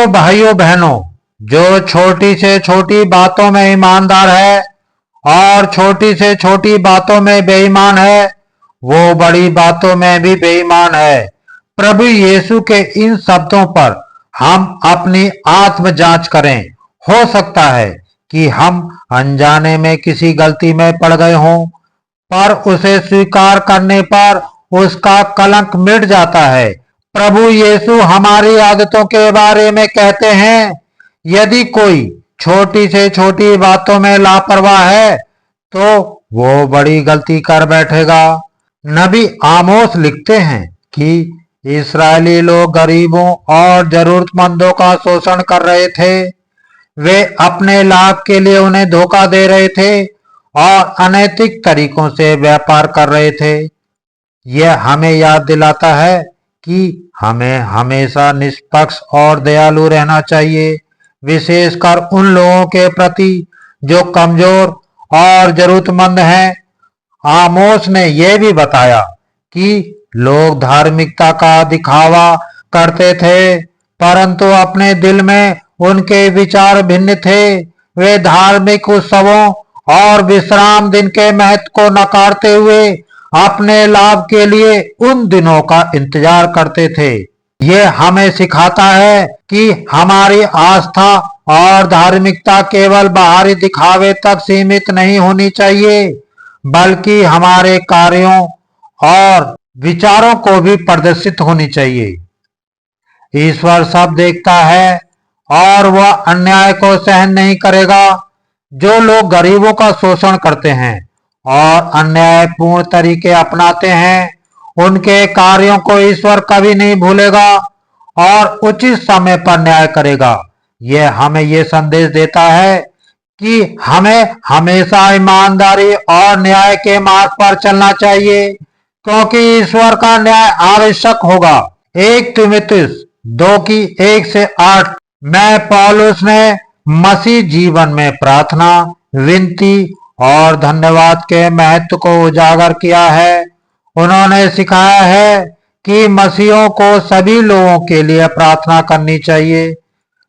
प्रियो भाइयों बहनों, जो छोटी से छोटी बातों में ईमानदार है और छोटी से छोटी बातों में बेईमान है, वो बड़ी बातों में भी बेईमान है। प्रभु यीशु के इन शब्दों पर हम अपनी आत्म जांच करें। हो सकता है कि हम अनजाने में किसी गलती में पड़ गए हों, पर उसे स्वीकार करने पर उसका कलंक मिट जाता है। प्रभु यीशु हमारी आदतों के बारे में कहते हैं, यदि कोई छोटी से छोटी बातों में लापरवाह है तो वो बड़ी गलती कर बैठेगा। नबी आमोस लिखते हैं कि इस्राएली लोग गरीबों और जरूरतमंदों का शोषण कर रहे थे। वे अपने लाभ के लिए उन्हें धोखा दे रहे थे और अनैतिक तरीकों से व्यापार कर रहे थे। यह हमें याद दिलाता है कि हमें हमेशा निष्पक्ष और दयालु रहना चाहिए, विशेषकर उन लोगों के प्रति जो कमजोर और जरूरतमंद हैं। आमोस ने यह भी बताया कि लोग धार्मिकता का दिखावा करते थे, परंतु अपने दिल में उनके विचार भिन्न थे। वे धार्मिक उत्सवों और विश्राम दिन के महत्व को नकारते हुए अपने लाभ के लिए उन दिनों का इंतजार करते थे। यह हमें सिखाता है कि हमारी आस्था और धार्मिकता केवल बाहरी दिखावे तक सीमित नहीं होनी चाहिए, बल्कि हमारे कार्यों और विचारों को भी प्रदर्शित होनी चाहिए। ईश्वर सब देखता है और वह अन्याय को सहन नहीं करेगा। जो लोग गरीबों का शोषण करते हैं और अन्यायपूर्ण तरीके अपनाते हैं, उनके कार्यों को ईश्वर कभी नहीं भूलेगा और उचित समय पर न्याय करेगा। यह हमें यह संदेश देता है कि हमें हमेशा ईमानदारी और न्याय के मार्ग पर चलना चाहिए, क्योंकि ईश्वर का न्याय आवश्यक होगा। 1 तीमुथियुस 2:1-8। मैं पौलुस ने मसीह जीवन में प्रार्थना, विनती और धन्यवाद के महत्व को उजागर किया है। उन्होंने सिखाया है कि मसीहों को सभी लोगों के लिए प्रार्थना करनी चाहिए,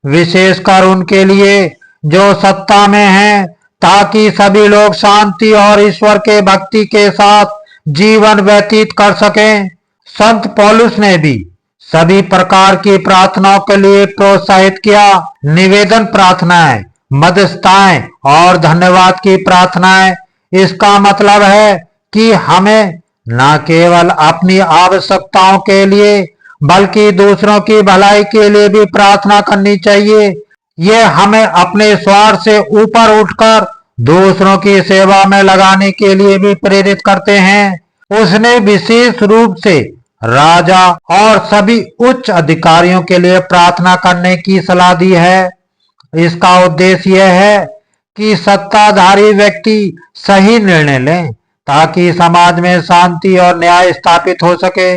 विशेषकर उनके लिए जो सत्ता में हैं, ताकि सभी लोग शांति और ईश्वर के भक्ति के साथ जीवन व्यतीत कर सकें। संत पौलुस ने भी सभी प्रकार की प्रार्थनाओं के लिए प्रोत्साहित किया। निवेदन प्रार्थनाएं, मध्यस्थताएं और धन्यवाद की प्रार्थनाएं। इसका मतलब है कि हमें न केवल अपनी आवश्यकताओं के लिए बल्कि दूसरों की भलाई के लिए भी प्रार्थना करनी चाहिए। ये हमें अपने स्वार्थ से ऊपर उठकर दूसरों की सेवा में लगाने के लिए भी प्रेरित करते हैं। उसने विशेष रूप से राजा और सभी उच्च अधिकारियों के लिए प्रार्थना करने की सलाह दी है। इसका उद्देश्य यह है कि सत्ताधारी व्यक्ति सही निर्णय लें, ताकि समाज में शांति और न्याय स्थापित हो सके।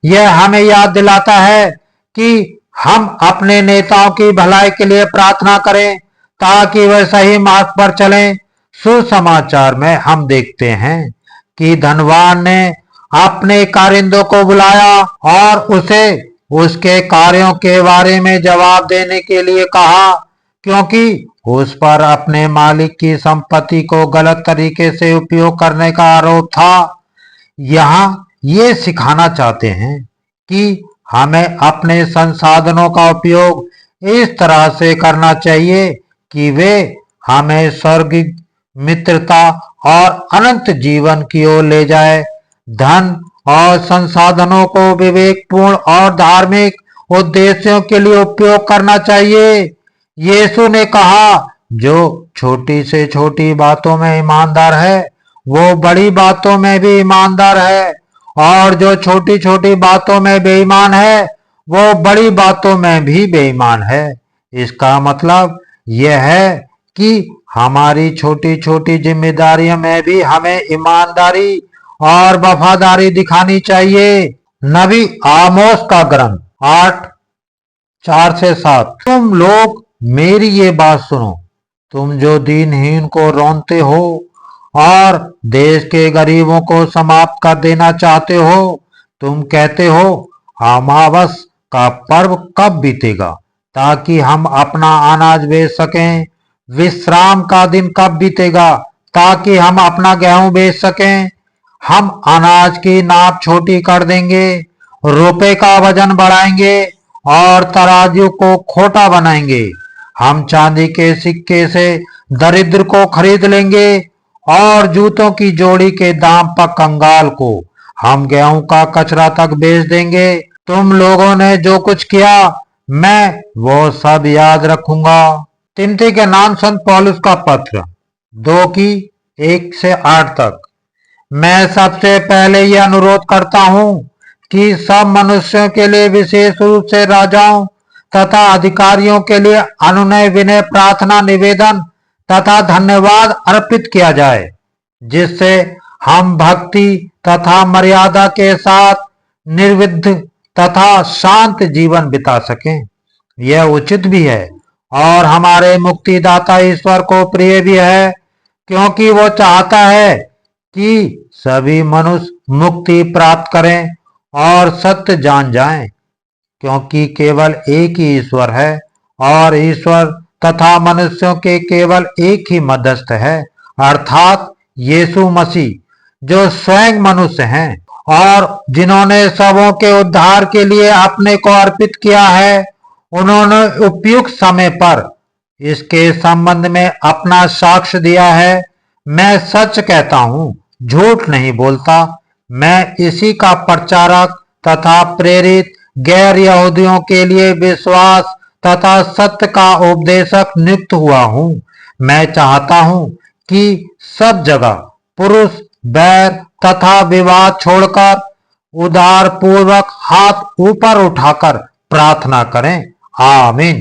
यह हमें याद दिलाता है कि हम अपने नेताओं की भलाई के लिए प्रार्थना करें, ताकि वे सही मार्ग पर चलें। सुसमाचार में हम देखते हैं कि धनवान ने अपने कारिंदों को बुलाया और उसे उसके कार्यों के बारे में जवाब देने के लिए कहा, क्योंकि उस पर अपने मालिक की संपत्ति को गलत तरीके से उपयोग करने का आरोप था। यहाँ ये सिखाना चाहते हैं कि हमें अपने संसाधनों का उपयोग इस तरह से करना चाहिए कि वे हमें स्वर्गीय मित्रता और अनंत जीवन की ओर ले जाए। धन और संसाधनों को विवेकपूर्ण और धार्मिक उद्देश्यों के लिए उपयोग करना चाहिए। यीशु ने कहा, जो छोटी से छोटी बातों में ईमानदार है, वो बड़ी बातों में भी ईमानदार है, और जो छोटी छोटी बातों में बेईमान है, वो बड़ी बातों में भी बेईमान है। इसका मतलब यह है कि हमारी छोटी छोटी जिम्मेदारियों में भी हमें ईमानदारी और वफादारी दिखानी चाहिए। नबी आमोस का ग्रंथ 8:4-7। तुम लोग मेरी ये बात सुनो, तुम जो दीनहीन को रौंदते हो और देश के गरीबों को समाप्त कर देना चाहते हो। तुम कहते हो, अमावस का पर्व कब बीतेगा, ताकि हम अपना अनाज बेच सकें। विश्राम का दिन कब बीतेगा ताकि हम अपना गेहूं बेच सकें। हम अनाज की नाप छोटी कर देंगे, रुपए का वजन बढ़ाएंगे और तराजू को खोटा बनाएंगे। हम चांदी के सिक्के से दरिद्र को खरीद लेंगे और जूतों की जोड़ी के दाम पर कंगाल को। हम गेहूं का कचरा तक बेच देंगे। तुम लोगों ने जो कुछ किया मैं वो सब याद रखूंगा। तिमोथी के नाम संत पौलुस का पत्र 2 की 1 से 8 तक। मैं सबसे पहले यह अनुरोध करता हूं कि सब मनुष्यों के लिए, विशेष रूप से राजाओं तथा अधिकारियों के लिए अनुनय विनय प्रार्थना निवेदन तथा धन्यवाद अर्पित किया जाए, जिससे हम भक्ति तथा मर्यादा के साथ निर्विघ्न तथा शांत जीवन बिता सकें। यह उचित भी है और हमारे मुक्तिदाता ईश्वर को प्रिय भी है, क्योंकि वो चाहता है कि सभी मनुष्य मुक्ति प्राप्त करें और सत्य जान जाएं, क्योंकि केवल एक ही ईश्वर है और ईश्वर तथा मनुष्यों के केवल एक ही मध्यस्थ है, अर्थात यीशु मसीह, जो स्वयं मनुष्य हैं और जिन्होंने सबों के उद्धार के लिए अपने को अर्पित किया है। उन्होंने उपयुक्त समय पर इसके संबंध में अपना साक्ष्य दिया है। मैं सच कहता हूँ, झूठ नहीं बोलता। मैं इसी का प्रचारक तथा प्रेरित गैर यहूदियों के लिए विश्वास तथा सत्य का उपदेशक नियुक्त हुआ हूँ। मैं चाहता हूँ कि सब जगह पुरुष बैर तथा विवाद छोड़कर उदार पूर्वक हाथ ऊपर उठाकर प्रार्थना करें। आमीन।